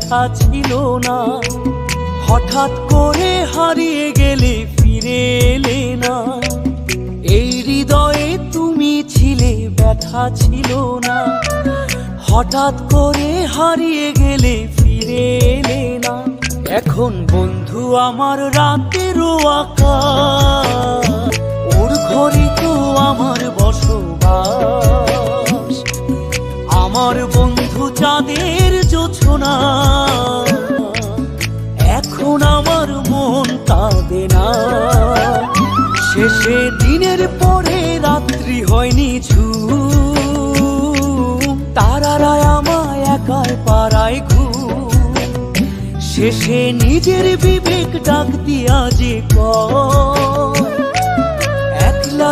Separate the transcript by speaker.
Speaker 1: ব্যথা ছিল না। হঠাৎ করে হারিয়ে গেলে ফিরে এলে না। এই হৃদয়ে তুমি ছিলে, ব্যথা ছিল না। হঠাৎ করে হারিয়ে গেলে ফিরে এলে না। এখন বন্ধু আমার রাতেরও আকাশ, ওর ঘরে তো আমার বসবাস। আমার বন্ধু চাঁদের জোছনা, এখন আমার মন কাঁদে না। শেষে দিনের পরে রাত্রি হয়নি ঝুম, তারারা আমায় একাই পাড়ায় ঘুম। শেষে নিজের বিবেক ডাক দিয়া যে একলা